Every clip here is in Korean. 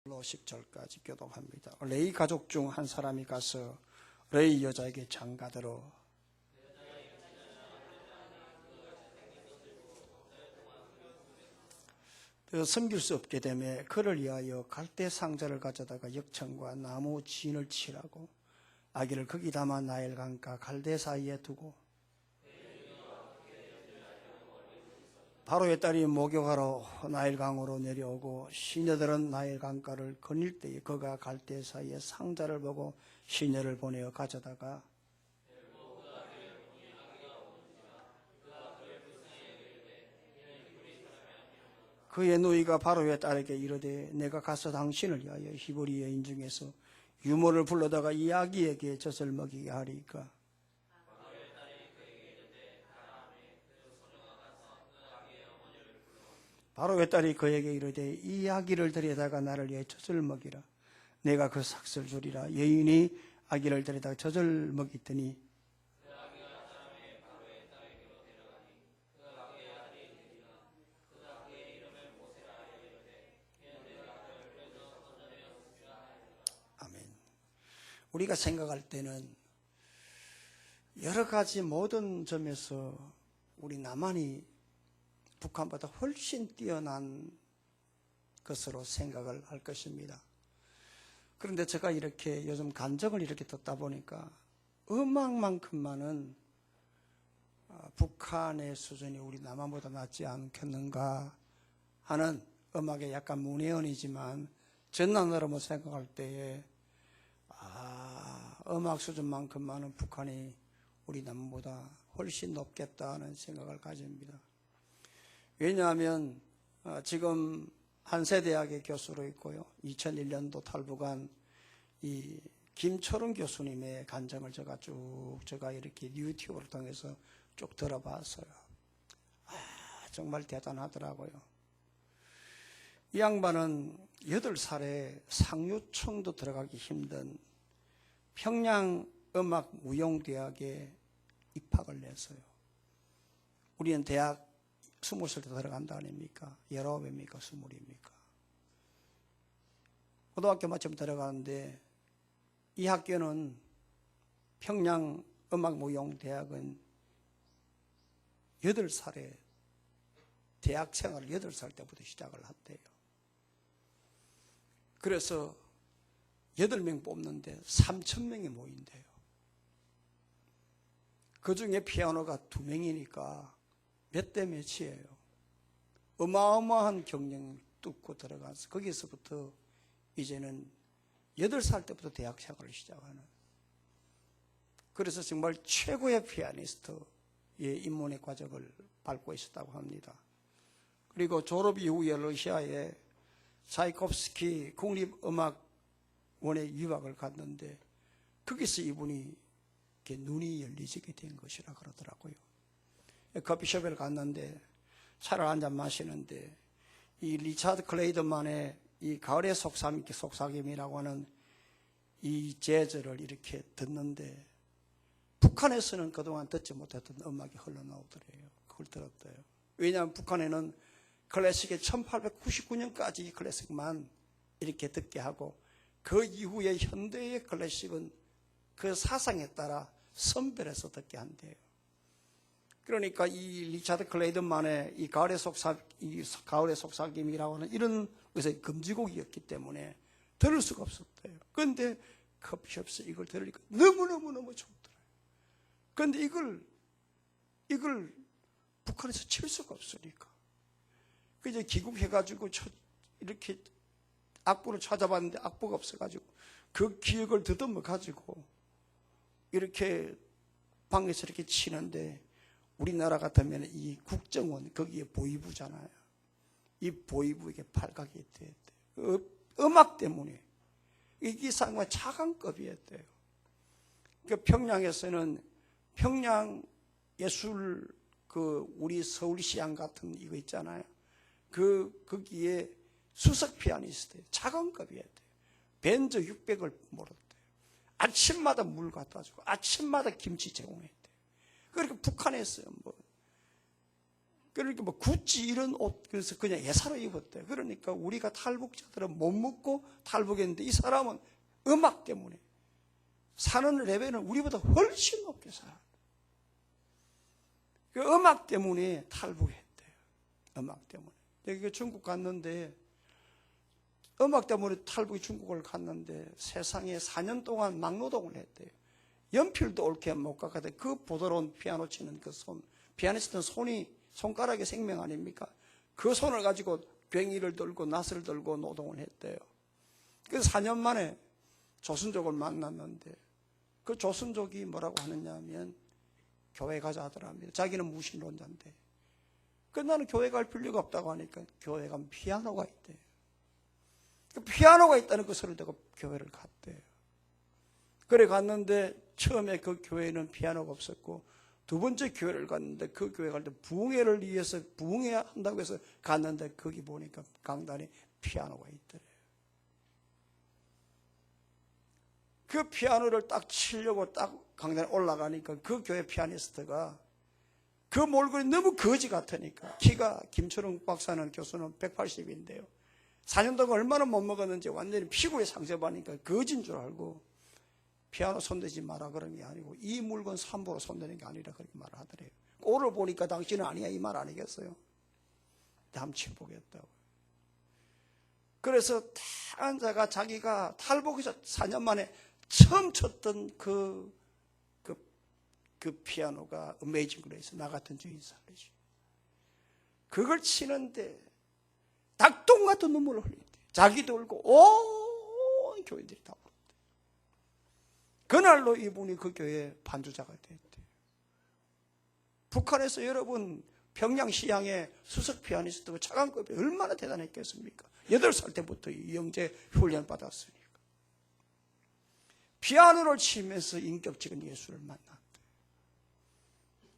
10절까지 교독합니다. 레이 가족 중 한 사람이 가서 레이 여자에게 장가들어 섬길 수 없게 되며 그를 위하여 갈대 상자를 가져다가 역청과 나무 진을 치라고 아기를 거기 담아 나일 강과 갈대 사이에 두고 바로의 딸이 목욕하러 나일 강으로 내려오고 시녀들은 나일 강가를 거닐 때에 그가 갈대 사이에 상자를 보고 시녀를 보내어 가져다가 그의 누이가 바로의 딸에게 이르되 내가 가서 당신을 위하여 히브리 여인 중에서 유모를 불러다가 이 아기에게 젖을 먹이게 하리까. 바로의 딸이 그에게 이르되 이 아기를 데려다가 나를 위해 젖을 먹이라. 내가 그 삭슬 주리라. 여인이 아기를 데려다가 젖을 먹이더니 아멘. 우리가 생각할 때는 여러 가지 모든 점에서 우리 남한이 북한보다 훨씬 뛰어난 것으로 생각을 할 것입니다. 그런데 제가 이렇게 요즘 간증을 이렇게 듣다 보니까 음악만큼만은 북한의 수준이 우리 남한보다 낫지 않겠는가 하는 음악에 약간 문외한이지만 전난으로 생각할 때에 음악 수준만큼만은 북한이 우리 남한보다 훨씬 높겠다는 생각을 가집니다. 왜냐하면 지금 한세대학의 교수로 있고요. 2001년도 탈북한 이 김철웅 교수님의 간증을 제가 이렇게 유튜브를 통해서 쭉 들어봤어요. 정말 대단하더라고요. 이 양반은 8살에 상류청도 들어가기 힘든 평양음악무용대학에 입학을 했어요. 우리는 대학 20살 때 들어간다 아닙니까? 19입니까? 20입니까? 고등학교 마침 들어가는데 이 학교는 평양음악무용대학은 8살에 대학 생활을 8살 때부터 시작을 한대요. 그래서 8명 뽑는데 3,000명이 모인대요. 그 중에 피아노가 2명이니까 몇 대 몇이에요. 어마어마한 경쟁을 뚫고 들어가서 거기서부터 이제는 8살 때부터 대학 생활을 시작하는, 그래서 정말 최고의 피아니스트의 입문의 과정을 밟고 있었다고 합니다. 그리고 졸업 이후에 러시아에 차이콥스키 국립음악원에 유학을 갔는데 거기서 이분이 이렇게 눈이 열리지게 된 것이라 그러더라고요. 커피숍에 갔는데 차를 한잔 마시는데 이 리차드 클레이드만의 이 가을의 속삭임이라고 하는 이 재즈를 이렇게 듣는데 북한에서는 그동안 듣지 못했던 음악이 흘러나오더래요. 그걸 들었대요. 왜냐하면 북한에는 클래식의 1899년까지 클래식만 이렇게 듣게 하고 그 이후에 현대의 클래식은 그 사상에 따라 선별해서 듣게 한대요. 그러니까 이 리차드 클레이드만의 이 가을의 속삭임이라고 하는 이런 것의 금지곡이었기 때문에 들을 수가 없었대요. 그런데 커피숍에서 이걸 들으니까 너무너무 좋더라고요. 그런데 이걸 북한에서 칠 수가 없으니까 그저 귀국해가지고 이렇게 악보를 찾아봤는데 악보가 없어가지고 그 기억을 더듬어가지고 이렇게 방에서 이렇게 치는데 우리나라 같으면 이 국정원 거기에 보위부잖아요. 이 보위부에게 발각이 됐대요. 음악 때문에 이게 상당히 차관급이었대요. 그러니까 평양에서는 평양 예술 우리 서울시향 같은 이거 있잖아요. 거기에 수석 피아니스트예요. 차관급이었대요. 벤저 600을 몰았대요. 아침마다 물 갖다 주고 아침마다 김치 제공했대요. 그러니까 북한에서 그러니까 뭐 구찌 이런 옷, 그래서 그냥 예사로 입었대요. 그러니까 우리가 탈북자들은 못 먹고 탈북했는데 이 사람은 음악 때문에 사는 레벨은 우리보다 훨씬 높게 살아요. 그 음악 때문에 탈북했대요. 음악 때문에. 여기 중국 갔는데 음악 때문에 탈북이 중국을 갔는데 세상에 4년 동안 막노동을 했대요. 연필도 옳게 못 가거든. 그 보드론 피아노 치는 그 손, 피아니스트는 손가락이 생명 아닙니까? 그 손을 가지고 괭이를 들고 낫을 들고 노동을 했대요. 그래서 4년 만에 조선족을 만났는데 그 조선족이 뭐라고 하느냐 하면 교회 가자 하더랍니다. 자기는 무신론자인데. 그 나는 교회 갈 필요가 없다고 하니까 교회 가면 피아노가 있대요. 그 피아노가 있다는 것을 듣고 교회를 갔대요. 그래 갔는데 처음에 그 교회는 피아노가 없었고 두 번째 교회를 갔는데 그 교회 갈 때 부흥회를 위해서 부흥회 한다고 해서 갔는데 거기 보니까 강단에 피아노가 있더래요. 그 피아노를 딱 치려고 딱 강단에 올라가니까 그 교회 피아니스트가 그 몰골이 너무 거지 같으니까 키가 김철웅 박사는 교수는 180인데요. 4년 동안 얼마나 못 먹었는지 완전히 피부에 상처받으니까 거진 줄 알고 피아노 손대지 마라 그런 게 아니고 이 물건 삼보로 손대는 게 아니라 그렇게 말을 하더래요. 꼴을 보니까 당신은 아니야 이 말 아니겠어요? 한번 치보겠다고. 그래서 딱 앉아가 자기가 탈북해서 4년 만에 처음 쳤던 그 피아노가 어메이징 그레이스 나 같은 주인 살리지. 그걸 치는데 닭똥 같은 눈물을 흘렸대. 자기도 울고 온 교인들이 다 울었대. 그날로 이분이 그 교회 반주자가 됐대. 북한에서 여러분 평양시향의 수석 피아니스트가 차관급이 얼마나 대단했겠습니까? 8살 때부터 이영재 훈련 받았으니까. 피아노를 치면서 인격적인 예수를 만났대.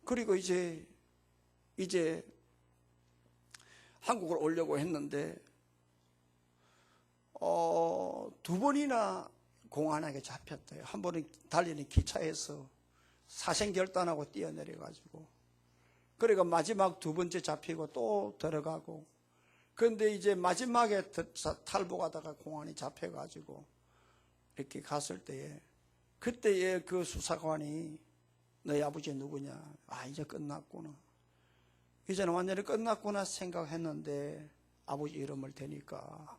그리고 이제 한국을 오려고 했는데 두 번이나 공안에게 잡혔대요. 한 번은 달리는 기차에서 사생결단하고 뛰어내려가지고 그러니까 마지막 두 번째 잡히고 또 들어가고 그런데 이제 마지막에 탈북하다가 공안이 잡혀가지고 이렇게 갔을 때에 그때에 그 수사관이 너희 아버지 누구냐? 아 이제 끝났구나. 이제는 완전히 끝났구나 생각했는데 아버지 이름을 대니까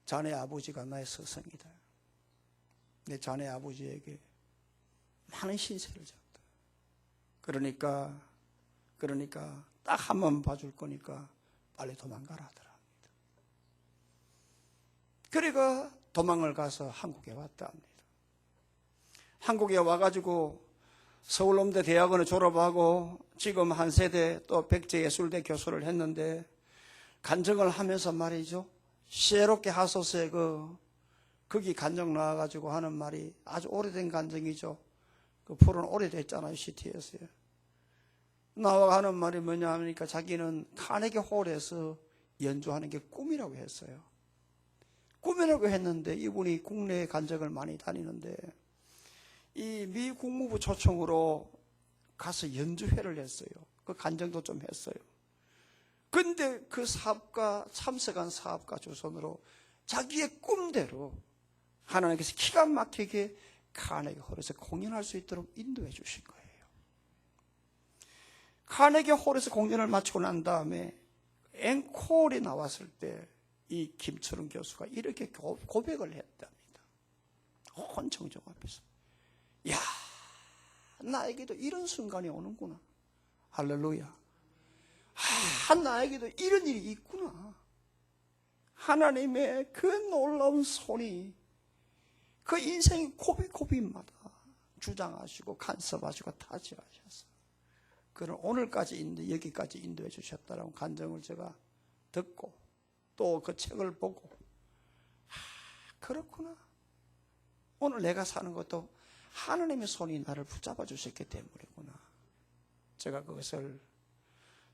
자네 아버지가 나의 스승이다. 내 자네 아버지에게 많은 신세를 졌다. 그러니까 딱 한 번 봐줄 거니까 빨리 도망가라 하더랍니다. 그러니까 도망을 가서 한국에 왔다 합니다. 한국에 와가지고 서울음대 대학원을 졸업하고 지금 한 세대 또 백제예술대 교수를 했는데 간증을 하면서 말이죠. 시애롭게 하소서에 거기 간증 나와가지고 하는 말이 아주 오래된 간증이죠. 그 프로는 오래됐잖아요. CT에서요. 나와 하는 말이 뭐냐 하니까 자기는 카네기 홀에서 연주하는 게 꿈이라고 했어요. 꿈이라고 했는데 이분이 국내에 간증을 많이 다니는데 이 미 국무부 초청으로 가서 연주회를 했어요. 그 간증도 좀 했어요. 근데 그 사업가, 참석한 사업가 조선으로 자기의 꿈대로 하나님께서 기가 막히게 카네기 홀에서 공연할 수 있도록 인도해 주신 거예요. 카네기 홀에서 공연을 마치고 난 다음에 앵콜이 나왔을 때 이 김철웅 교수가 이렇게 고백을 했답니다. 온 청중 앞에서. 야, 나에게도 이런 순간이 오는구나. 할렐루야. 나에게도 이런 일이 있구나. 하나님의 그 놀라운 손이 그 인생의 고비고비마다 주장하시고 간섭하시고 타지하셔서 그를 오늘까지 여기까지 인도해 주셨다라는 간증을 제가 듣고 또 그 책을 보고 그렇구나. 오늘 내가 사는 것도 하나님의 손이 나를 붙잡아 주셨기 때문이구나. 제가 그것을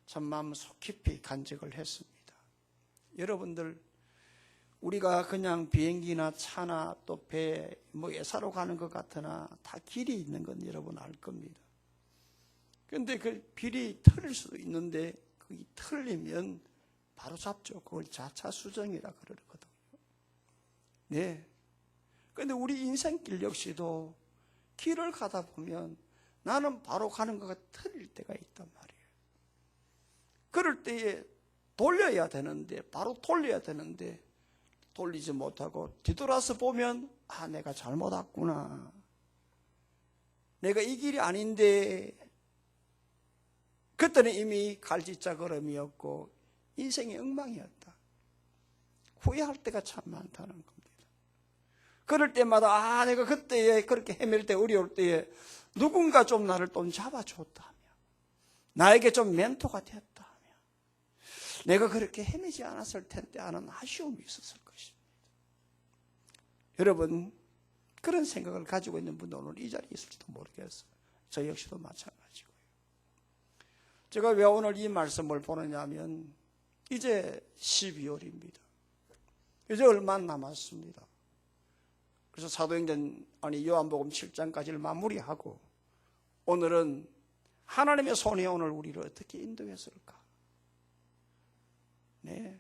참 마음 속 깊이 간직을 했습니다. 여러분들 우리가 그냥 비행기나 차나 또 배 예사로 가는 것 같으나 다 길이 있는 건 여러분 알 겁니다. 근데 그 빌이 틀릴 수도 있는데 그게 틀리면 바로 잡죠. 그걸 자차 수정이라 그러거든요. 네. 근데 우리 인생길 역시도 길을 가다 보면 나는 바로 가는 거가 틀릴 때가 있단 말이에요. 그럴 때에 돌려야 되는데, 바로 돌려야 되는데 돌리지 못하고 뒤돌아서 보면 내가 잘못 왔구나. 내가 이 길이 아닌데, 그때는 이미 갈짓자 걸음이었고 인생의 엉망이었다. 후회할 때가 참 많다는 겁니다. 그럴 때마다 내가 그때에 그렇게 헤맬 때, 어려울 때에 누군가 좀 나를 좀 잡아줬다면, 나에게 좀 멘토가 됐다면 내가 그렇게 헤매지 않았을 텐데 하는 아쉬움이 있었을 것입니다. 여러분, 그런 생각을 가지고 있는 분도 오늘 이 자리에 있을지도 모르겠어요. 저 역시도 마찬가지고요. 제가 왜 오늘 이 말씀을 보느냐 하면 이제 12월입니다. 이제 얼마 안 남았습니다. 그래서 사도행전 요한복음 7장까지를 마무리하고 오늘은 하나님의 손이 오늘 우리를 어떻게 인도했을까? 네.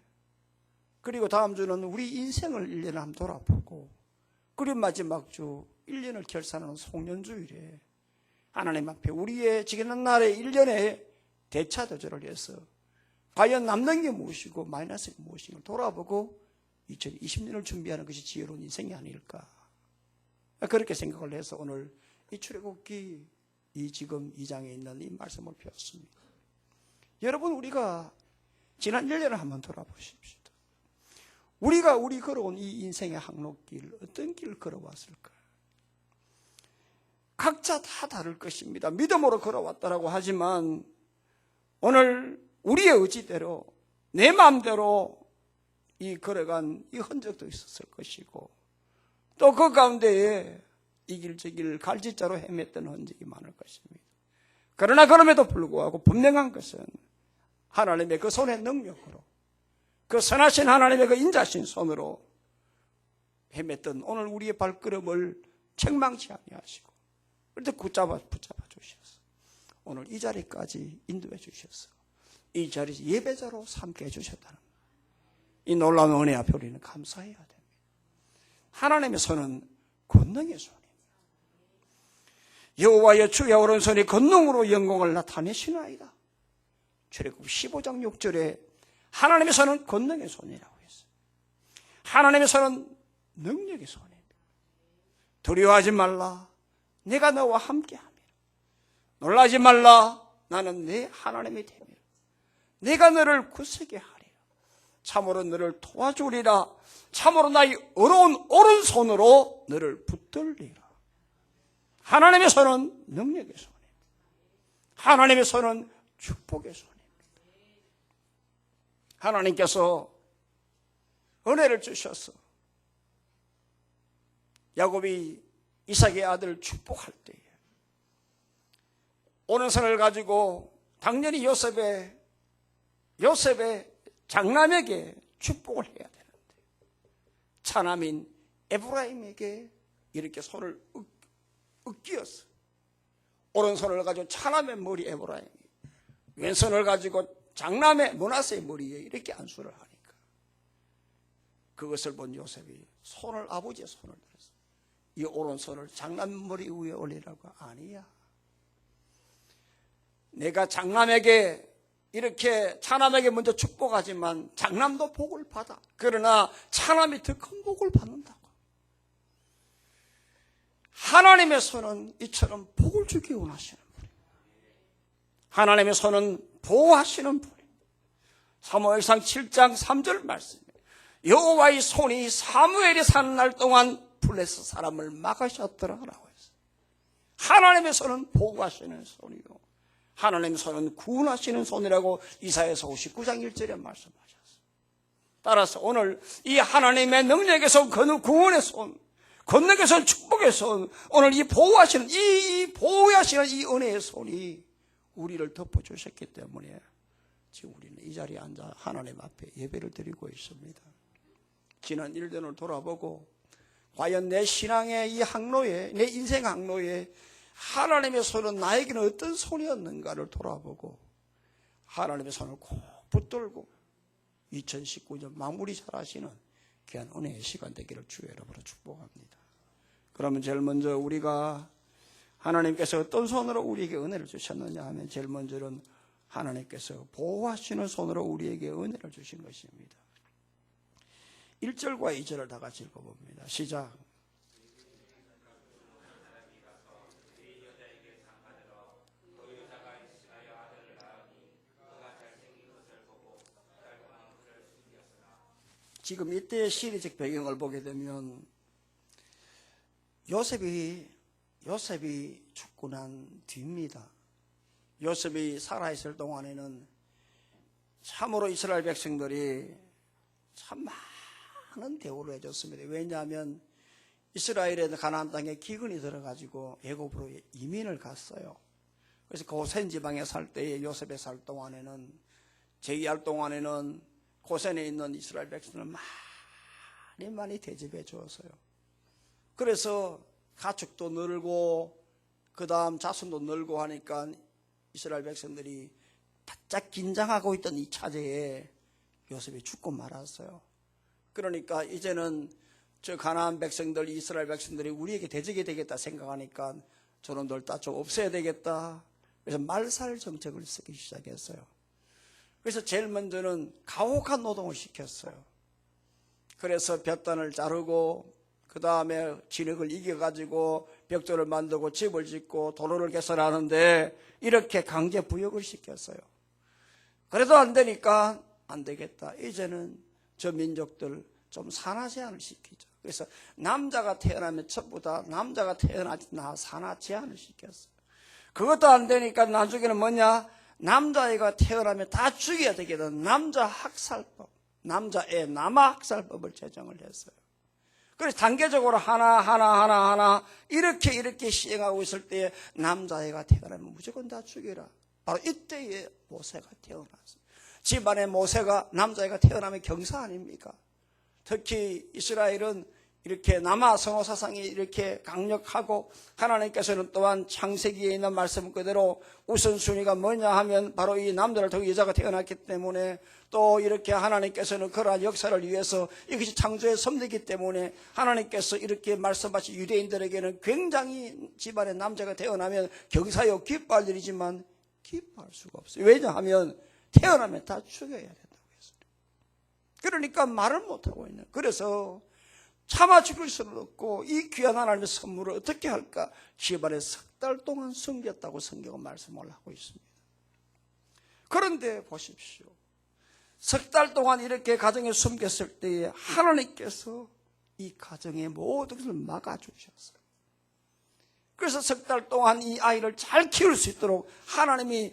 그리고 다음 주는 우리 인생을 1년을 한번 돌아보고, 그리고 마지막 주 1년을 결산하는 송년주일에 하나님 앞에 우리의 지키는 날의 1년의 대차도절을 해서 과연 남는 게 무엇이고 마이너스가 무엇인가 돌아보고 2020년을 준비하는 것이 지혜로운 인생이 아닐까, 그렇게 생각을 해서 오늘 이 출애굽기 지금 2장에 있는 이 말씀을 배웠습니다. 여러분, 우리가 지난 1년을 한번 돌아보십시오. 우리가 걸어온 이 인생의 항로길, 어떤 길을 걸어왔을까? 각자 다 다를 것입니다. 믿음으로 걸어왔다라고 하지만 오늘 우리의 의지대로, 내 마음대로 걸어간 이 흔적도 있었을 것이고, 또 그 가운데에 이 길 저 길 갈짓자로 헤맸던 흔적이 많을 것입니다. 그러나 그럼에도 불구하고 분명한 것은 하나님의 그 손의 능력으로, 그 선하신 하나님의 그 인자신 손으로 헤맸던 오늘 우리의 발걸음을 책망치 아니하시고 그런데 붙잡아 주셔서 오늘 이 자리까지 인도해 주셔서 이 자리에서 예배자로 삼게 해주셨다는 이 놀라운 은혜 앞에 우리는 감사해야 됩니다. 하나님의 손은 권능의 손입니다. 여호와의 주의 오른손이 권능으로 영광을 나타내시나이다. 출애굽 15장 6절에 하나님의 손은 권능의 손이라고 했어요. 하나님의 손은 능력의 손입니다. 두려워하지 말라, 내가 너와 함께함이라. 놀라지 말라, 나는 내 하나님이 됨이라. 내가 너를 굳세게 하리라. 참으로 너를 도와주리라. 참으로 나의 어려운 오른손으로 너를 붙들리라. 하나님의 손은 능력의 손입니다. 하나님의 손은 축복의 손입니다. 하나님께서 은혜를 주셔서 야곱이 이삭의 아들 축복할 때에 오른손을 가지고 당연히 요셉의 장남에게 축복을 해야 되는데 차남인 에브라임에게 이렇게 손을 으깨었어. 오른손을 가지고 차남의 머리 에브라임이, 왼손을 가지고 장남의 므낫세의 머리에 이렇게 안수를 하니까 그것을 본 요셉이 아버지의 손을 들었어. 이 오른손을 장남 머리 위에 올리라고. 아니야, 내가 장남에게 이렇게 차남에게 먼저 축복하지만 장남도 복을 받아. 그러나 차남이 더 큰 복을 받는다고. 하나님의 손은 이처럼 복을 주기 원하시는 분입니다. 하나님의 손은 보호하시는 분입니다. 사무엘상 7장 3절 말씀입니다. 여호와의 손이 사무엘이 사는 날 동안 블레셋 사람을 막으셨더라라고 했어요. 하나님의 손은 보호하시는 손이요, 하나님의 손은 구원하시는 손이라고 이사야서 59장 1절에 말씀하셨어요. 따라서 오늘 이 하나님의 능력의 손, 구원의 손, 권능의 손, 축복의 손, 오늘 이 보호하시는 이 은혜의 손이 우리를 덮어주셨기 때문에 지금 우리는 이 자리에 앉아 하나님 앞에 예배를 드리고 있습니다. 지난 1년을 돌아보고 과연 내 신앙의 이 항로에, 내 인생 항로에 하나님의 손은 나에게는 어떤 손이었는가를 돌아보고 하나님의 손을 꼭 붙들고 2019년 마무리 잘하시는 귀한 은혜의 시간 되기를 주의 이름으로 축복합니다. 그러면 제일 먼저 우리가 하나님께서 어떤 손으로 우리에게 은혜를 주셨느냐 하면 제일 먼저는 하나님께서 보호하시는 손으로 우리에게 은혜를 주신 것입니다. 1절과 2절을 다 같이 읽어봅니다. 시작. 지금 이때의 시리적 배경을 보게 되면 요셉이 죽고 난 뒤입니다. 요셉이 살아있을 동안에는 참으로 이스라엘 백성들이 참 많은 대우를 해줬습니다. 왜냐하면 이스라엘의 가나안 땅에 기근이 들어가지고 애굽으로 이민을 갔어요. 그래서 고센 지방에 살 때에 요셉에 살 동안에는 제의할 동안에는 고센에 있는 이스라엘 백성을 많이 대접해 주었어요. 그래서 가축도 늘고 그 다음 자손도 늘고 하니까 이스라엘 백성들이 바짝 긴장하고 있던 이 차제에 요셉이 죽고 말았어요. 그러니까 이제는 저 가나안 백성들, 이스라엘 백성들이 우리에게 대적이 되겠다 생각하니까 저놈들 다 좀 없애야 되겠다. 그래서 말살 정책을 쓰기 시작했어요. 그래서 제일 먼저는 가혹한 노동을 시켰어요. 그래서 볕단을 자르고 그 다음에 진흙을 이겨가지고 벽돌을 만들고 집을 짓고 도로를 개설하는데 이렇게 강제 부역을 시켰어요. 그래도 안 되니까 안 되겠다. 이제는 저 민족들 좀 산하 제한을 시키죠. 그래서 남자가 태어나면 전부 다 남자가 태어나지 나 산하 제한을 시켰어요. 그것도 안 되니까 나중에는 뭐냐? 남자애가 태어나면 다 죽여야 되거든. 남자 학살법, 남자애 남아 학살법을 제정을 했어요. 그래서 단계적으로 하나 이렇게 시행하고 있을 때에 남자애가 태어나면 무조건 다 죽여라. 바로 이때에 모세가 태어났어요. 집안에 모세가 남자애가 태어나면 경사 아닙니까? 특히 이스라엘은 이렇게 남아 성호 사상이 이렇게 강력하고 하나님께서는 또한 창세기에 있는 말씀 그대로 우선순위가 뭐냐 하면 바로 이 남자를 통해 여자가 태어났기 때문에 또 이렇게 하나님께서는 그러한 역사를 위해서 이것이 창조의 섭리이기 때문에 하나님께서 이렇게 말씀하신 유대인들에게는 굉장히 집안에 남자가 태어나면 경사요 기뻐할 일이지만 기뻐할 수가 없어요. 왜냐하면 태어나면 다 죽여야 된다고 했어요. 그러니까 말을 못하고 있는. 그래서 참아 죽일 수는 없고 이 귀한 하나님의 선물을 어떻게 할까? 집안에 석 달 동안 숨겼다고 성경은 말씀을 하고 있습니다. 그런데 보십시오. 석 달 동안 이렇게 가정에 숨겼을 때에 하나님께서 이 가정의 모든 것을 막아주셨어요. 그래서 석 달 동안 이 아이를 잘 키울 수 있도록 하나님이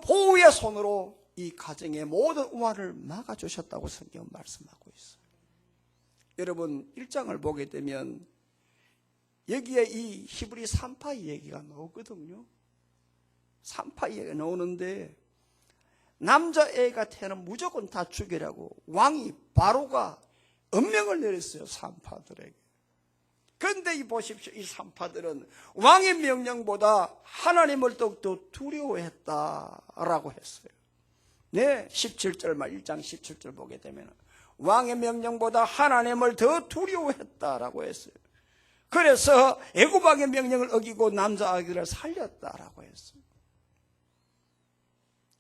보호의 손으로 이 가정의 모든 우환을 막아주셨다고 성경은 말씀하고 있어요. 여러분 1장을 보게 되면 여기에 이 히브리 산파 얘기가 나오거든요. 산파 얘기가 나오는데 남자애가 태어나면 무조건 다 죽이라고 왕이 바로가 엄명을 내렸어요. 산파들에게. 그런데 이 보십시오. 이 산파들은 왕의 명령보다 하나님을 더욱더 두려워했다라고 했어요. 네, 17절 말 1장 17절 보게 되면 왕의 명령보다 하나님을 더 두려워했다라고 했어요. 그래서 애굽 왕의 명령을 어기고 남자 아기를 살렸다라고 했어요.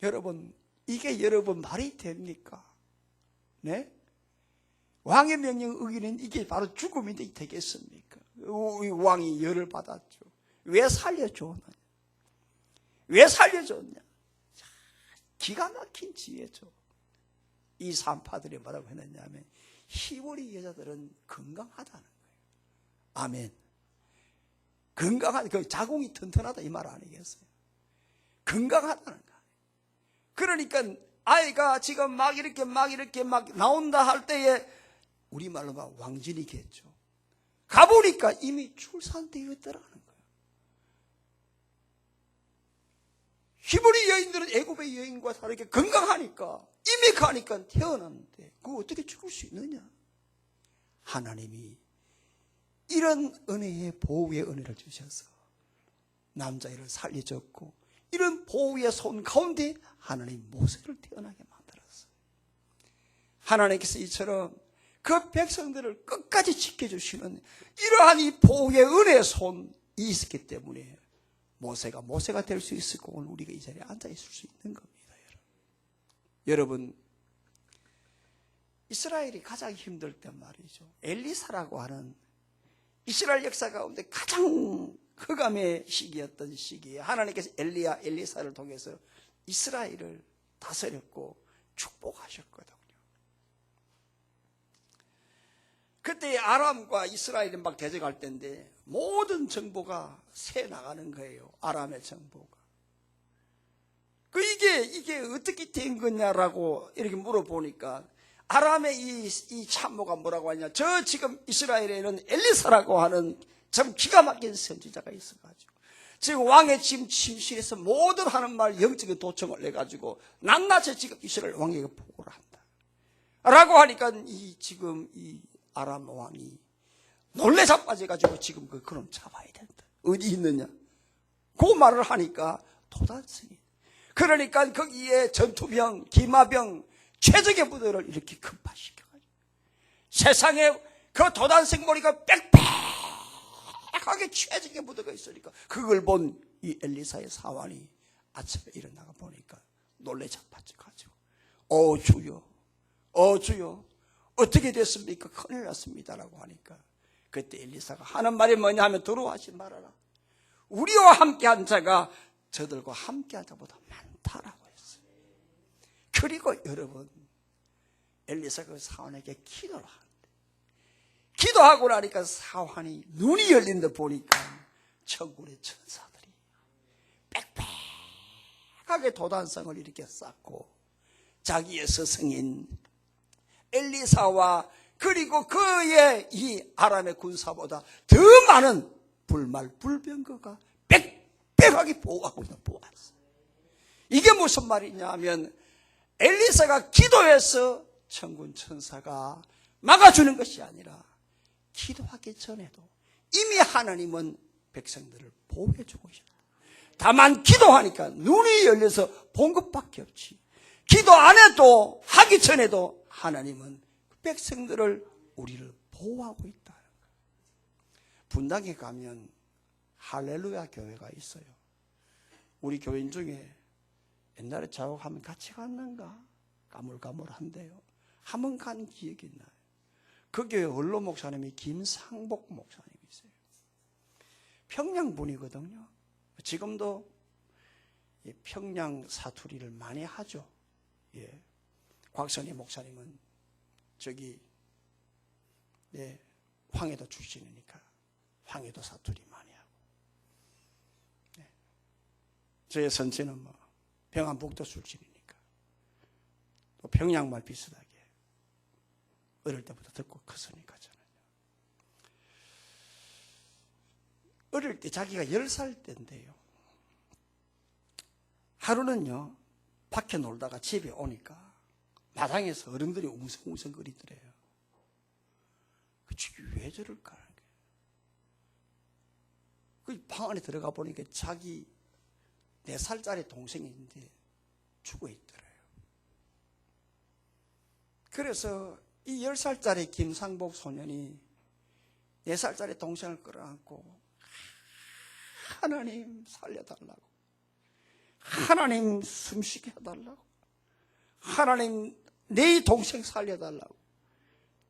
여러분, 이게 여러분 말이 됩니까? 네? 왕의 명령을 어기는 이게 바로 죽음이 되겠습니까? 왕이 열을 받았죠. 왜 살려줬느냐? 왜 살려줬냐? 기가 막힌 지혜죠. 이 산파들이 뭐라고 했느냐 하면 히브리 여자들은 건강하다는 거예요. 아멘. 건강하다. 그 자궁이 튼튼하다 이 말 아니겠어요? 건강하다는 거예요. 그러니까 아이가 지금 막 이렇게 나온다 할 때에 우리말로 막 왕진이겠죠. 가보니까 이미 출산되어 있더라는 거예요. 히브리 여인들은 애굽의 여인과 다르게 건강하니까 이미 가니까 태어났는데 그거 어떻게 죽을 수 있느냐? 하나님이 이런 은혜의 보호의 은혜를 주셔서 남자애를 살려줬고, 이런 보호의 손 가운데 하나님 모세를 태어나게 만들었어요. 하나님께서 이처럼 그 백성들을 끝까지 지켜주시는 이러한 이 보호의 은혜의 손이 있었기 때문에 모세가 될 수 있었고, 오늘 우리가 이 자리에 앉아 있을 수 있는 겁니다. 여러분, 이스라엘이 가장 힘들 때 말이죠, 엘리사라고 하는 이스라엘 역사 가운데 가장 흑암의 시기였던 시기에 하나님께서 엘리사를 통해서 이스라엘을 다스렸고 축복하셨거든요. 그때 아람과 이스라엘이 막 대적할 때인데 모든 정보가 새 나가는 거예요. 아람의 정보가. 이게 어떻게 된 거냐라고 이렇게 물어보니까 아람의 이 참모가 뭐라고 하냐, 저 지금 이스라엘에는 엘리사라고 하는 참 기가 막힌 선지자가 있어가지고 지금 왕의 지금 침실에서 모든 하는 말 영적인 도청을 내가지고 낱낱이 지금 이스라엘 왕에게 보고를 한다 라고 하니까 지금 이 아람 왕이 놀래 자빠져가지고 지금 그럼 잡아야 된다, 어디 있느냐, 그 말을 하니까 도단성이, 그러니까 거기에 전투병, 기마병, 최적의 부대를 이렇게 급파시켜가지고 세상에 그 도단성 머리가 빽빽하게 최적의 부대가 있으니까 그걸 본 이 엘리사의 사환이 아침에 일어나가 보니까 놀래 자빠져가지고 주여 어떻게 됐습니까? 큰일 났습니다라고 하니까 그때 엘리사가 하는 말이 뭐냐 하면 두려워하지 말아라, 우리와 함께한 자가 저들과 함께한 자보다 많다라고 했어요. 그리고 여러분, 엘리사가 그 사환에게 기도를 하는데, 기도하고 나니까 사환이 눈이 열린 데 보니까 천군의 천사들이 빽빽하게 도단성을 이렇게 쌓고 자기의 스승인 엘리사와 그리고 그의 이 아람의 군사보다 더 많은 불말불병거가 빽빽하게 보호하고 있는 보았어요. 이게 무슨 말이냐 하면 엘리사가 기도해서 천군 천사가 막아주는 것이 아니라 기도하기 전에도 이미 하나님은 백성들을 보호해주고 있었다. 다만 기도하니까 눈이 열려서 본 것밖에 없지, 기도 안 해도 하기 전에도 하나님은 백성들을, 우리를 보호하고 있다. 분당에 가면 할렐루야 교회가 있어요. 우리 교인 중에 옛날에 자옥하면 같이 갔는가 가물가물한데요, 한번 간 기억이 나요. 그 교회 원로 목사님이 김상복 목사님이세요. 평양 분이거든요. 지금도 평양 사투리를 많이 하죠. 예. 곽선희 목사님은 저기 황해도 출신이니까 황해도 사투리 많이 하고, 저의 선체는 평안북도 출신이니까 또 평양말 비슷하게 어릴 때부터 듣고 컸으니까. 저는 어릴 때 자기가 10살 때인데요, 하루는요 밖에 놀다가 집에 오니까 마당에서 어른들이 웅성웅성거리더래요. 그 집이 왜 저럴까? 그 방 안에 들어가 보니까 자기 4살짜리 동생이 있는데 죽어있더래요. 그래서 이 10살짜리 김상복 소년이 4살짜리 동생을 끌어안고 하나님 살려달라고, 하나님 숨쉬게 해달라고, 하나님 내 동생 살려달라고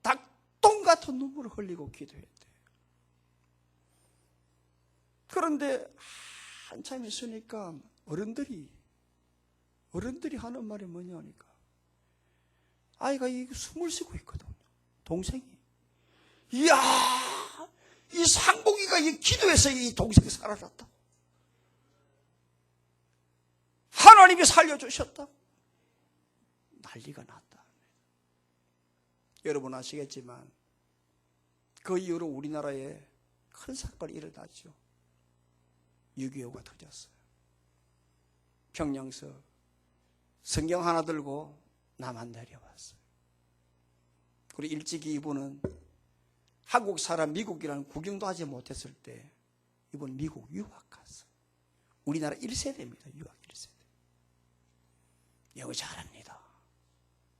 닭똥 같은 눈물을 흘리고 기도했대요. 그런데 한참 있으니까 어른들이 하는 말이 뭐냐니까, 아이가 숨을 쉬고 있거든요, 동생이. 이야, 이 상복이가 이 기도해서 이 동생이 살아났다, 하나님이 살려주셨다, 난리가 났다. 여러분 아시겠지만 그 이후로 우리나라에 큰 사건이 일어났죠. 6.25가 터졌어요. 평양서 성경 하나 들고 남한 내려왔어요. 그리고 일찍이 이분은 한국 사람 미국이라는 구경도 하지 못했을 때 이분 미국 유학 갔어요. 우리나라 1세대입니다. 유학 1세대. 영어 잘합니다.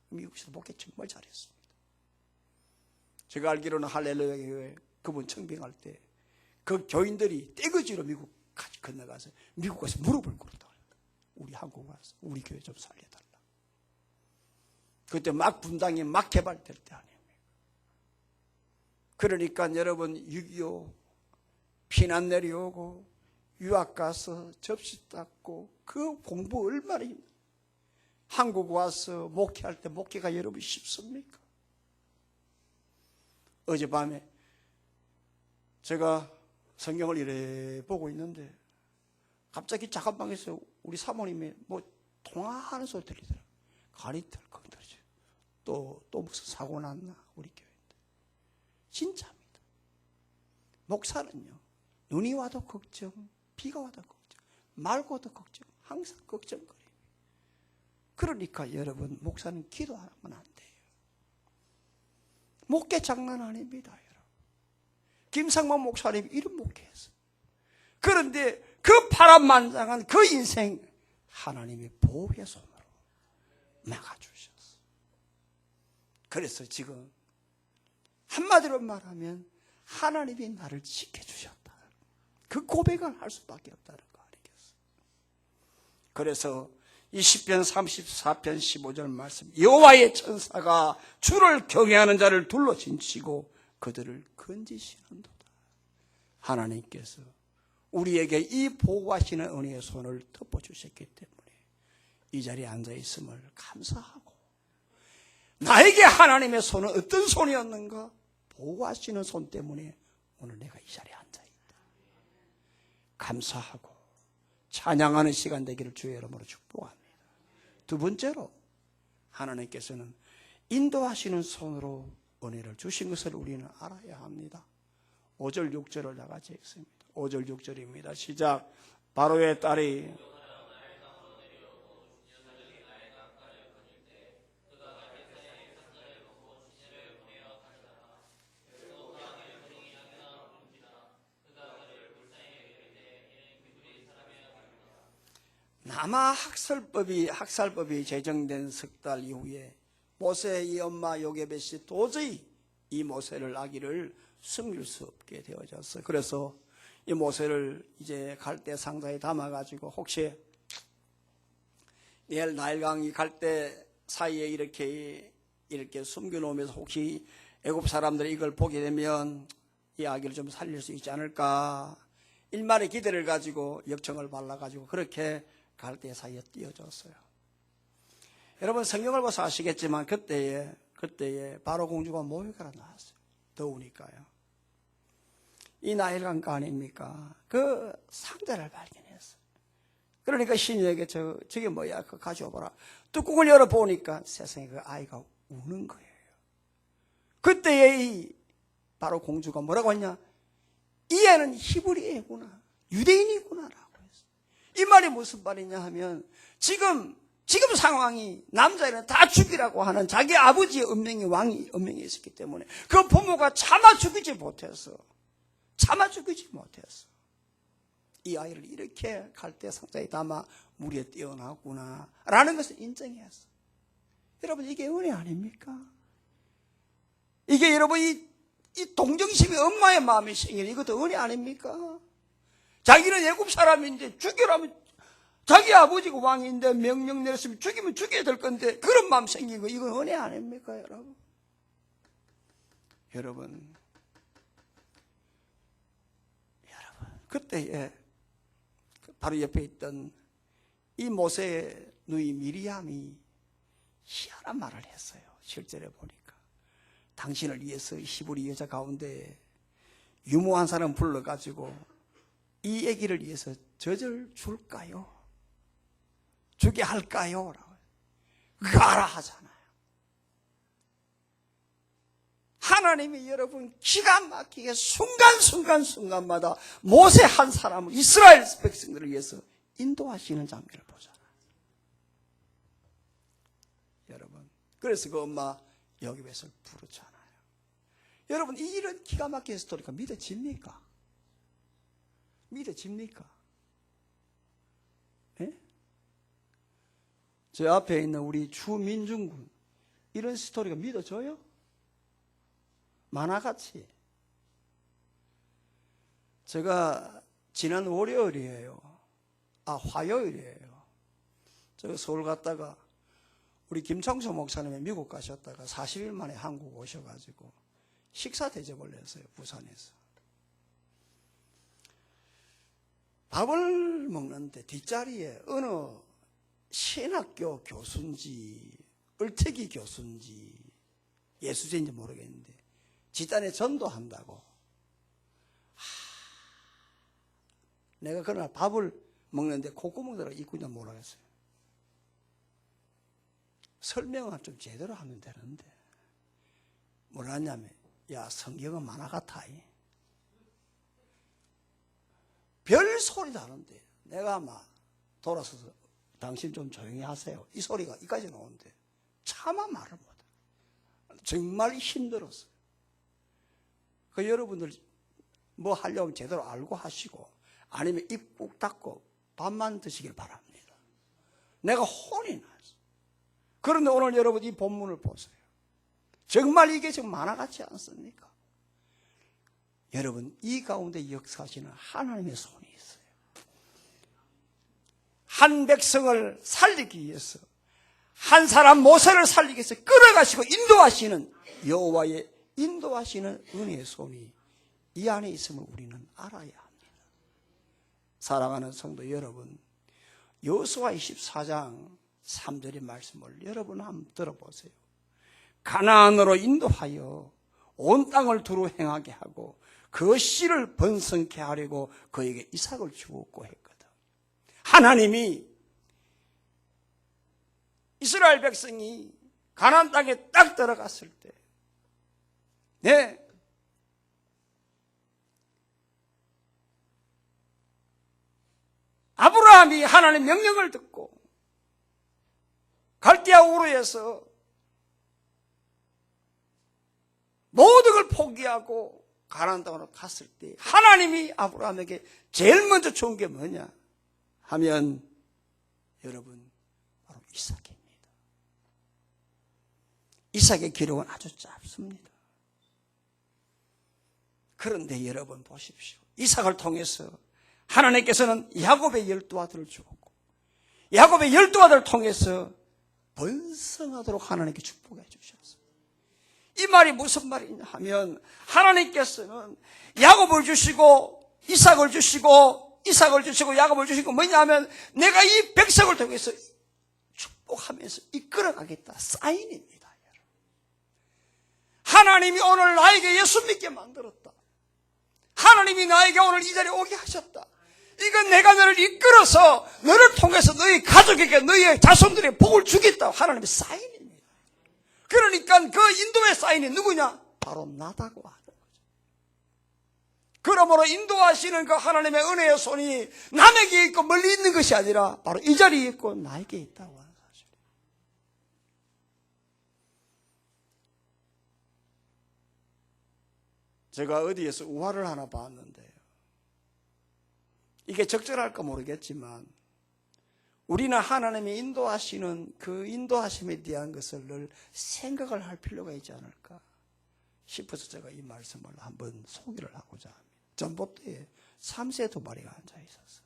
미국에서 목회 정말 잘했습니다. 제가 알기로는 할렐루야 교회 그분 청빙할 때 그 교인들이 떼거지로 미국까지 건너가서 미국 가서 무릎을 꿇었다. 우리 한국 와서 우리 교회 좀 살려달라. 그때 막 분당이 막 개발될 때 아닙니까? 그러니까 여러분 6.25 피난 내려오고 유학 가서 접시 닦고 그 공부 얼마나 힘들어요. 한국 와서 목회할 때 목회가 여러분 쉽습니까? 어젯밤에 제가 성경을 이래 보고 있는데 갑자기 작은 방에서 우리 사모님이 뭐 통화하는 소리 들리더라고요. 가리털 건드리죠. 또 무슨 사고 났나 우리 교회인데. 진짜입니다. 목사는요. 눈이 와도 걱정, 비가 와도 걱정, 맑고 와도 걱정, 항상 걱정거려요. 그러니까 여러분 목사는 기도하면 안 돼요. 목회 장난 아닙니다. 여러분. 김상만 목사님 이런 목회했어요. 그런데 그 파란만장한 그 인생 하나님이 보호의 손으로 막아주셨어요. 그래서 지금 한마디로 말하면 하나님이 나를 지켜주셨다. 그 고백을 할 수밖에 없다는 거 아니겠어요? 그래서 이 시편 34편 15절 말씀 여호와의 천사가 주를 경외하는 자를 둘러 진치고 그들을 건지시는도다. 하나님께서 우리에게 이 보호하시는 은혜의 손을 덮어주셨기 때문에 이 자리에 앉아있음을 감사하고 나에게 하나님의 손은 어떤 손이었는가? 보호하시는 손 때문에 오늘 내가 이 자리에 앉아있다. 감사하고 찬양하는 시간 되기를 주의 이름으로 축복합니다. 두 번째로 하나님께서는 인도하시는 손으로 은혜를 주신 것을 우리는 알아야 합니다. 5절 6절을 다 같이 읽습니다. 5절 6절입니다. 시작. 바로의 딸이 남아 학살법이 제정된 석 달 이후에 모세의 엄마 요게벳이 도저히 이 모세를 아기를 숨길 수 없게 되어졌어요. 그래서 이 모세를 이제 갈대 상자에 담아가지고 혹시 내일 나일강이 갈대 사이에 이렇게 숨겨놓으면서 혹시 애굽 사람들이 이걸 보게 되면 이 아기를 좀 살릴 수 있지 않을까 일말의 기대를 가지고 역청을 발라가지고 그렇게 갈대 사이에 띄워줬어요. 여러분 성경을 봐서 아시겠지만 그때에 바로 공주가 모욕하러 나왔어요. 더우니까요. 이 나일강가 아닙니까? 그 상자를 발견했어요. 그러니까 신이에게 저게 뭐야? 그거 가져와봐라. 뚜껑을 열어보니까 세상에 그 아이가 우는 거예요. 그때에 이 바로 공주가 뭐라고 했냐? 이 애는 히브리 애구나. 유대인이구나 라고 했어요. 이 말이 무슨 말이냐 하면 지금 상황이 남자애는 다 죽이라고 하는 자기 아버지의 왕이 은명이 있었기 때문에 그 부모가 차마 죽이지 못했어. 이 아이를 이렇게 갈대 상자에 담아 물에 띄어놨구나 라는 것을 인정했어. 여러분 이게 은혜 아닙니까? 이게 여러분 이 동정심이 엄마의 마음이 생기는 이것도 은혜 아닙니까? 자기는 애굽 사람인데 죽이라면 자기 아버지가 왕인데 명령 내렸으면 죽이면 죽여야 될 건데 그런 마음 생긴 거 이건 은혜 아닙니까 여러분? 여러분 그때에 바로 옆에 있던 이 모세의 누이 미리암이 희한한 말을 했어요. 실제로 보니까 당신을 위해서 히브리 여자 가운데 유모한 사람 불러가지고 이 아기를 위해서 젖을 줄까요? 주게 할까요? 가라 하잖아요. 하나님이 여러분 기가 막히게 순간마다 모세 한 사람을 이스라엘 백성들을 위해서 인도하시는 장면을 보잖아요. 여러분 그래서 그 엄마 요게벳을 부르잖아요. 여러분 이런 기가 막힌 스토리가 믿어집니까? 저 앞에 있는 우리 주민중군, 이런 스토리가 믿어져요? 만화같이. 제가 지난 월요일이에요. 화요일이에요. 제가 서울 갔다가 우리 김창수 목사님이 미국 가셨다가 40일 만에 한국 오셔가지고 식사 대접을 했어요, 부산에서. 밥을 먹는데 뒷자리에 어느 신학교 교수인지 을태기 교수인지 예수제인지 모르겠는데 집단에 전도한다고. 내가 그날 밥을 먹는데 콧구멍 들어 입구냐 모르겠어요. 설명을 좀 제대로 하면 되는데 뭐라 하냐면, 야, 성경은 만화 같아. 별 소리도 하는데 내가 막 돌아서서 당신 좀 조용히 하세요, 이 소리가 이까지 나오는데 차마 말을 못해. 정말 힘들었어요. 여러분들 뭐 하려면 제대로 알고 하시고, 아니면 입 꾹 닫고 밥만 드시길 바랍니다. 내가 혼이 났어. 그런데 오늘 여러분 이 본문을 보세요. 정말 이게 지금 만화 같지 않습니까? 여러분, 이 가운데 역사하시는 하나님의 손이 있어요. 한 백성을 살리기 위해서, 한 사람 모세를 살리기 위해서 끌어가시고 인도하시는 여호와의 인도하시는 은혜의 손이 이 안에 있음을 우리는 알아야 합니다. 사랑하는 성도 여러분, 여호수아 24장 3절의 말씀을 여러분 한번 들어보세요. 가나안으로 인도하여 온 땅을 두루 행하게 하고 그 씨를 번성케 하려고 그에게 이삭을 주었고 했거든. 하나님이 이스라엘 백성이 가나안 땅에 딱 들어갔을 때, 아브라함이 하나님의 명령을 듣고 갈대아 우르에서 모든 걸 포기하고 가나안 땅으로 갔을 때 하나님이 아브라함에게 제일 먼저 준 게 뭐냐 하면, 여러분, 바로 이삭입니다. 이삭의 기록은 아주 짧습니다. 그런데 여러분 보십시오. 이삭을 통해서 하나님께서는 야곱의 12아들을 주었고, 야곱의 12아들을 통해서 번성하도록 하나님께 축복해 주셨어요. 이 말이 무슨 말이냐 하면, 하나님께서는 야곱을 주시고 이삭을 주시고 야곱을 주시고 뭐냐 하면, 내가 이 백성을 통해서 축복하면서 이끌어가겠다 사인입니다. 하나님이 오늘 나에게 예수 믿게 만들었다. 하나님이 나에게 오늘 이 자리에 오게 하셨다. 이건 내가 너를 이끌어서 너를 통해서 너희 가족에게 너희 자손들에게 복을 주겠다. 하나님의 사인입니다. 그러니까 그 인도의 사인이 누구냐? 바로 나다고 하는 거죠. 그러므로 인도하시는 그 하나님의 은혜의 손이 남에게 있고 멀리 있는 것이 아니라 바로 이 자리에 있고 나에게 있다고 하는 사실이에요. 제가 어디에서 우화를 하나 봤는데요. 이게 적절할까 모르겠지만 우리는 하나님이 인도하시는 그 인도하심에 대한 것을 늘 생각을 할 필요가 있지 않을까 싶어서 제가 이 말씀을 한번 소개를 하고자 합니다. 전봇대에 3세 2마리가 앉아 있었어요.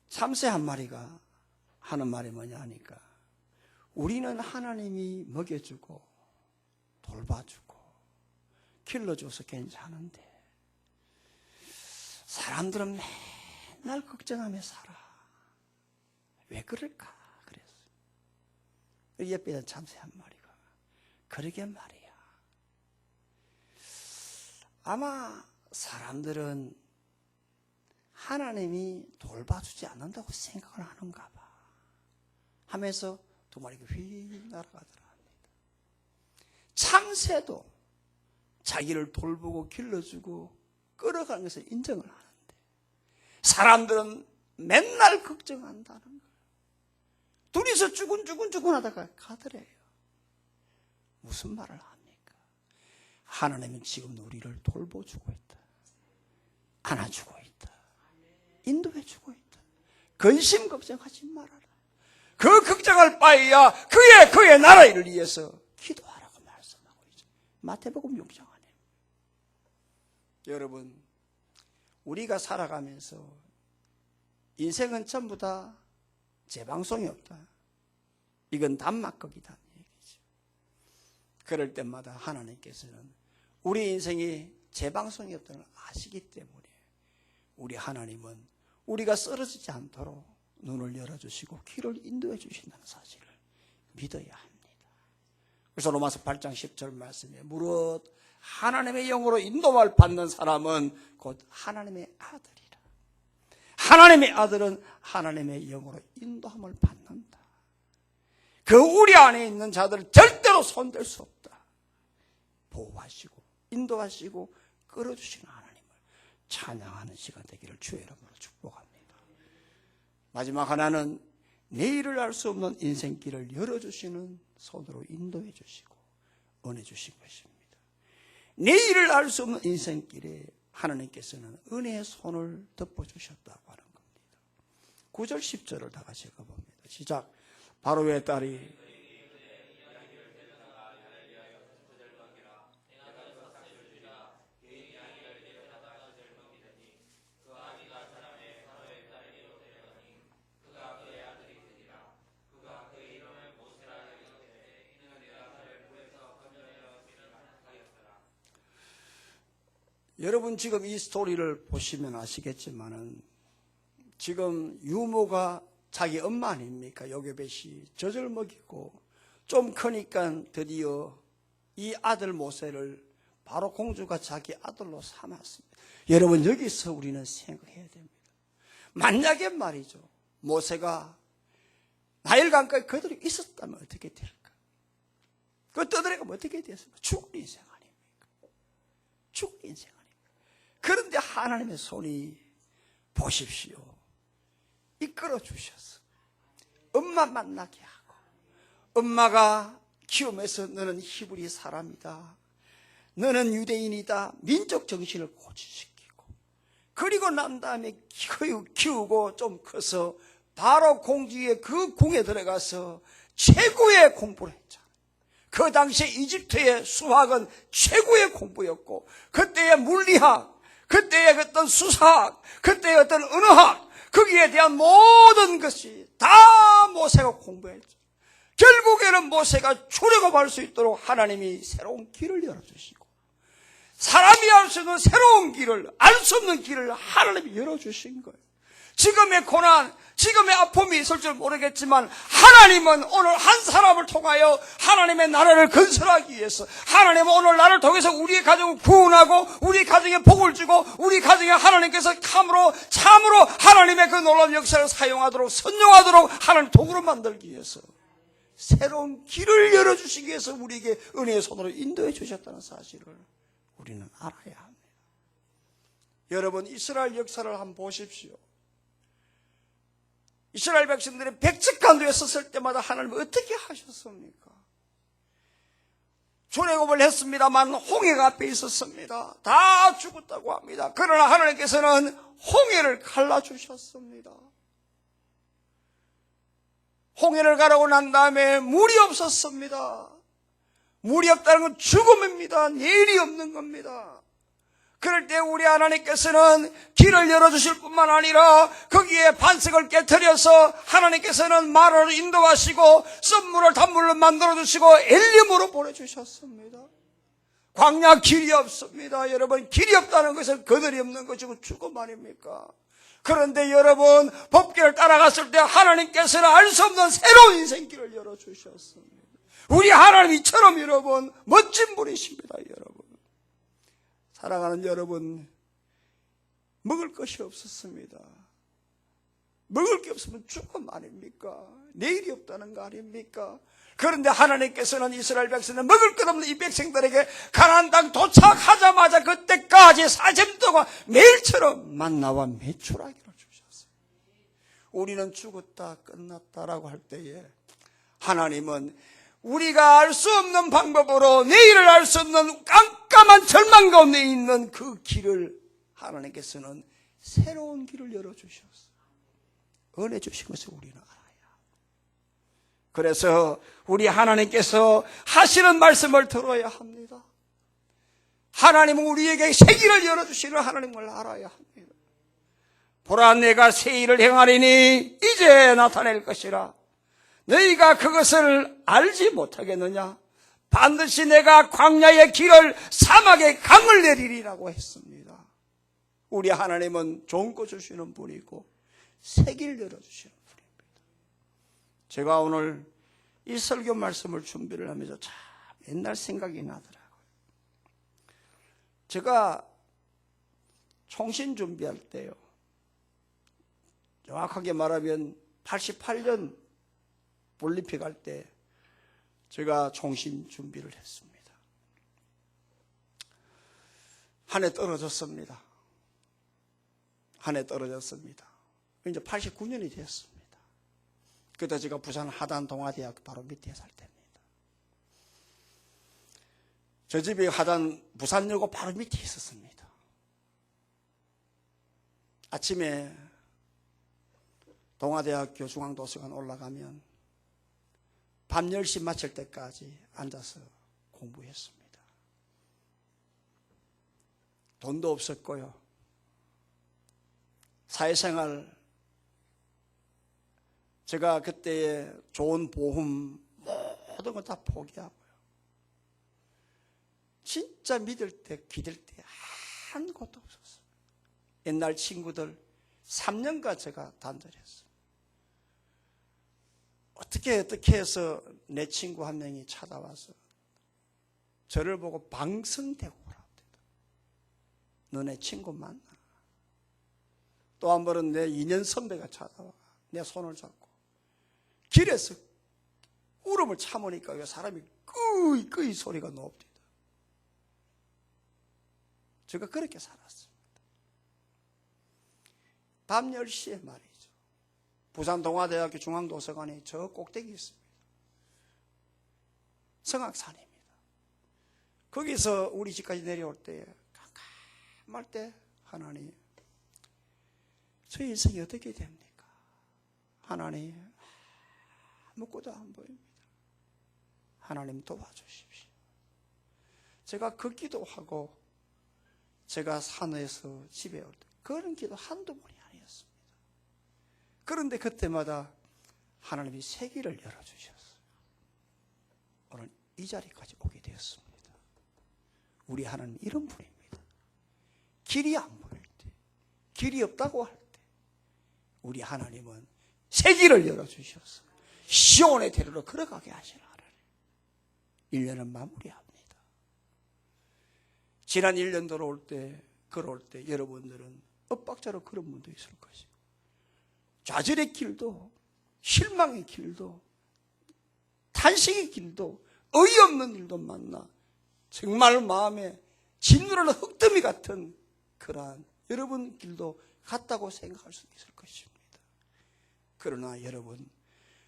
참새 한 마리가 하는 말이 뭐냐 하니까, 우리는 하나님이 먹여주고 돌봐주고 길러줘서 괜찮은데 사람들은 맨날 걱정하며 살아. 왜 그럴까? 그랬어요. 옆에 있는 참새 한 마리가, 그러게 말이야. 아마 사람들은 하나님이 돌봐주지 않는다고 생각을 하는가 봐 하면서 2마리가 휙 날아가더라 합니다. 참새도 자기를 돌보고 길러주고 끌어가는 것을 인정을 하는데 사람들은 맨날 걱정한다는 거예요. 둘이서 쭈근쭈근 하다가 가더래요. 무슨 말을 합니까? 하나님은 지금 우리를 돌보주고 있다. 안아주고 있다. 인도해주고 있다. 근심 걱정하지 말아라. 그 걱정할 바에야 그의 나라 일을 위해서 기도하라고 말씀하고 있죠. 마태복음 6장 안에. 여러분, 우리가 살아가면서 인생은 전부 다 재방송이 없다. 이건 단막극이다 얘기죠. 그럴 때마다 하나님께서는 우리 인생이 재방송이 없다는 걸 아시기 때문에 우리 하나님은 우리가 쓰러지지 않도록 눈을 열어주시고 길을 인도해 주신다는 사실을 믿어야 합니다. 그래서 로마서 8장 10절 말씀에 무릇 하나님의 영으로 인도를 받는 사람은 곧 하나님의 아들이라. 하나님의 아들은 하나님의 영으로 인도함을 받는다. 그 우리 안에 있는 자들을 절대로 손댈 수 없다. 보호하시고 인도하시고 끌어주시는 하나님을 찬양하는 시간 되기를 주의 이름으로 축복합니다. 마지막 하나는 내일을 알 수 없는 인생길을 열어주시는 손으로 인도해 주시고 은혜 주신 것입니다. 내일을 알 수 없는 인생길에 하나님께서는 은혜의 손을 덮어주셨다고 하는 겁니다. 9절 10절을 다 같이 읽어봅니다. 시작. 바로의 딸이 여러분 지금 이 스토리를 보시면 아시겠지만은 지금 유모가 자기 엄마 아닙니까? 요게벳이 젖을 먹이고 좀 크니까 드디어 이 아들 모세를 바로 공주가 자기 아들로 삼았습니다. 여러분 여기서 우리는 생각해야 됩니다. 만약에 말이죠, 모세가 나일강가에 그대로 있었다면 어떻게 될까? 그 떠들어가면 어떻게 됐습니까? 죽은 인생 아닙니까? 죽은 인생 아닙니까? 그런데 하나님의 손이 보십시오, 이끌어 주셔서 엄마 만나게 하고, 엄마가 키우면서 너는 히브리 사람이다, 너는 유대인이다, 민족 정신을 고취시키고, 그리고 난 다음에 키우고 좀 커서 바로 공주의 그 궁에 들어가서 최고의 공부를 했잖아요. 그 당시에 이집트의 수학은 최고의 공부였고, 그때의 물리학, 그때의 어떤 수사학, 그때의 어떤 언어학, 거기에 대한 모든 것이 다 모세가 공부했죠. 결국에는 모세가 출애굽할 수 있도록 하나님이 새로운 길을 열어주시고, 사람이 알 수 있는 새로운 길을, 알 수 없는 길을 하나님이 열어주신 거예요. 지금의 고난, 지금의 아픔이 있을 줄 모르겠지만 하나님은 오늘 한 사람을 통하여 하나님의 나라를 건설하기 위해서, 하나님은 오늘 나를 통해서 우리의 가정을 구원하고 우리 가정에 복을 주고 우리 가정에 하나님께서 참으로 하나님의 그 놀라운 역사를 사용하도록, 선용하도록 하나님 도구로 만들기 위해서 새로운 길을 열어주시기 위해서 우리에게 은혜의 손으로 인도해 주셨다는 사실을 우리는 알아야 합니다. 여러분, 이스라엘 역사를 한번 보십시오. 이스라엘 백성들이 백척간도에 섰을 때마다 하나님은 어떻게 하셨습니까? 출애굽을 했습니다만 홍해가 앞에 있었습니다. 다 죽었다고 합니다. 그러나 하나님께서는 홍해를 갈라주셨습니다. 홍해를 가르고 난 다음에 물이 없었습니다. 물이 없다는 건 죽음입니다. 내일이 없는 겁니다. 그럴 때 우리 하나님께서는 길을 열어주실 뿐만 아니라 거기에 반석을 깨트려서 하나님께서는 마를 인도하시고 썸물을 단물로 만들어주시고 엘림으로 보내주셨습니다. 광야 길이 없습니다. 여러분, 길이 없다는 것은 그들이 없는 것이고 죽음 아닙니까? 그런데 여러분, 법궤를 따라갔을 때 하나님께서는 알 수 없는 새로운 인생길을 열어주셨습니다. 우리 하나님 이처럼 여러분 멋진 분이십니다. 여러분, 사랑하는 여러분, 먹을 것이 없었습니다. 먹을 게 없으면 죽음 아닙니까? 내일이 없다는 거 아닙니까? 그런데 하나님께서는 이스라엘 백성은 먹을 것 없는 이 백성들에게 가나안 땅 도착하자마자 그때까지 40년 동안 매일처럼 만나와 메추라기를 주셨어요. 우리는 죽었다 끝났다라고 할 때에 하나님은 우리가 알 수 없는 방법으로 내일을 알 수 없는 깜깜한 절망 가운데 있는 그 길을 하나님께서는 새로운 길을 열어주셨어요. 은혜 주신 것을 우리는 알아야. 그래서 우리 하나님께서 하시는 말씀을 들어야 합니다. 하나님은 우리에게 새 길을 열어주시는 하나님을 알아야 합니다. 보라, 내가 새 일을 행하리니 이제 나타낼 것이라. 너희가 그것을 알지 못하겠느냐? 반드시 내가 광야의 길을 사막의 강을 내리리라고 했습니다. 우리 하나님은 좋은 거 주시는 분이고 새 길 열어주시는 분입니다. 제가 오늘 이 설교 말씀을 준비를 하면서 참 옛날 생각이 나더라고요. 제가 총신 준비할 때요, 정확하게 말하면 88년 볼림픽 할 때 제가 총신 준비를 했습니다. 한 해 떨어졌습니다. 한 해 떨어졌습니다. 이제 89년이 되었습니다. 그때 제가 부산 하단 동아대학교 바로 밑에 살 때입니다. 저 집이 하단 부산여고 바로 밑에 있었습니다. 아침에 동아대학교 중앙도서관 올라가면 밤 10시 마칠 때까지 앉아서 공부했습니다. 돈도 없었고요. 사회생활, 제가 그때의 좋은 보험 모든 걸 다 포기하고요. 진짜 믿을 때, 기댈 때 아무것도 없었어요. 옛날 친구들 3년간 제가 단절했어요. 어떻게 해서 내 친구 한 명이 찾아와서 저를 보고 방성대고 오라고. 너네 친구 만나. 또 한 번은 내 2년 선배가 찾아와 내 손을 잡고 길에서 울음을 참으니까 사람이 끄이 소리가 높니다. 제가 그렇게 살았습니다. 밤 10시에 말이죠. 부산 동아대학교 중앙도서관에 저 꼭대기 있습니다. 성악산입니다. 거기서 우리 집까지 내려올 때 깜깜할 때 하나님, 저 인생이 어떻게 됩니까? 하나님, 아무것도 안 보입니다. 하나님 도와주십시오. 제가 그 기도하고 제가 산에서 집에 올 때 그런 기도 한두 번이 아니었습니다. 그런데 그때마다 하나님이 새 길을 열어주셨어요. 오늘 이 자리까지 오게 되었습니다. 우리 하나님 이런 분입니다. 길이 안 보일 때, 길이 없다고 할 때 우리 하나님은 새 길을 열어주셔서 시온의 대로로 걸어가게 하시는 하나님. 1년을 마무리합니다. 지난 1년 걸어올 때 여러분들은 엇박자로 그런 분도 있을 것이고 좌절의 길도 실망의 길도 탄식의 길도 어이없는 일도 만나 정말 마음에 짓누르는 흙더미 같은 그러한 여러분 길도 같다고 생각할 수 있을 것입니다. 그러나 여러분,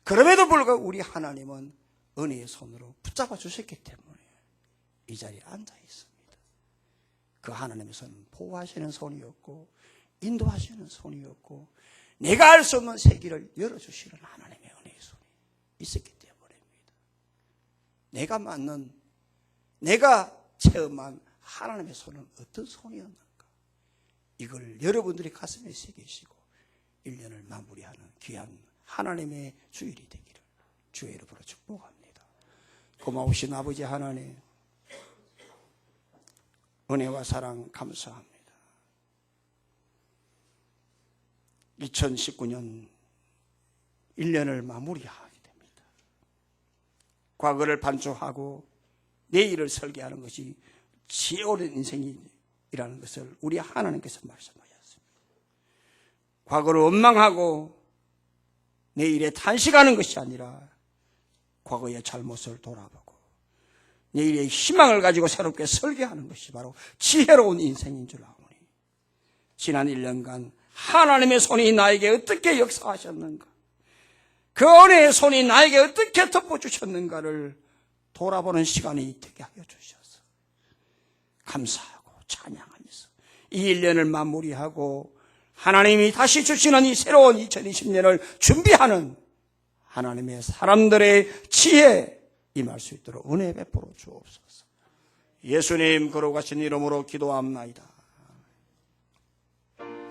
그럼에도 불구하고 우리 하나님은 은혜의 손으로 붙잡아 주셨기 때문에 이 자리에 앉아 있습니다. 그 하나님의 손은 보호하시는 손이었고 인도하시는 손이었고 내가 알 수 없는 새 길을 열어주시는 하나님의 은혜의 손이 있었기 때문입니다. 내가 맞는, 내가 체험한 하나님의 손은 어떤 손이었는가, 이걸 여러분들이 가슴에 새기시고 1년을 마무리하는 귀한 하나님의 주일이 되기를 주의 이름으로 축복합니다. 고마우신 아버지 하나님, 은혜와 사랑 감사합니다. 2019년 1년을 마무리하게 됩니다. 과거를 반추하고 내일을 설계하는 것이 지혜로운 인생이라는 것을 우리 하나님께서 말씀하셨습니다. 과거를 원망하고 내일에 탄식하는 것이 아니라 과거의 잘못을 돌아보고 내일의 희망을 가지고 새롭게 설계하는 것이 바로 지혜로운 인생인 줄 아오니 지난 1년간 하나님의 손이 나에게 어떻게 역사하셨는가, 그 은혜의 손이 나에게 어떻게 덮어주셨는가를 돌아보는 시간이 되게 하여 주셔서 감사하고 찬양하면서 이 1년을 마무리하고 하나님이 다시 주시는 이 새로운 2020년을 준비하는 하나님의 사람들의 지혜에 임할 수 있도록 은혜 베풀어 주옵소서. 예수님 거룩하신 이름으로 기도합나이다.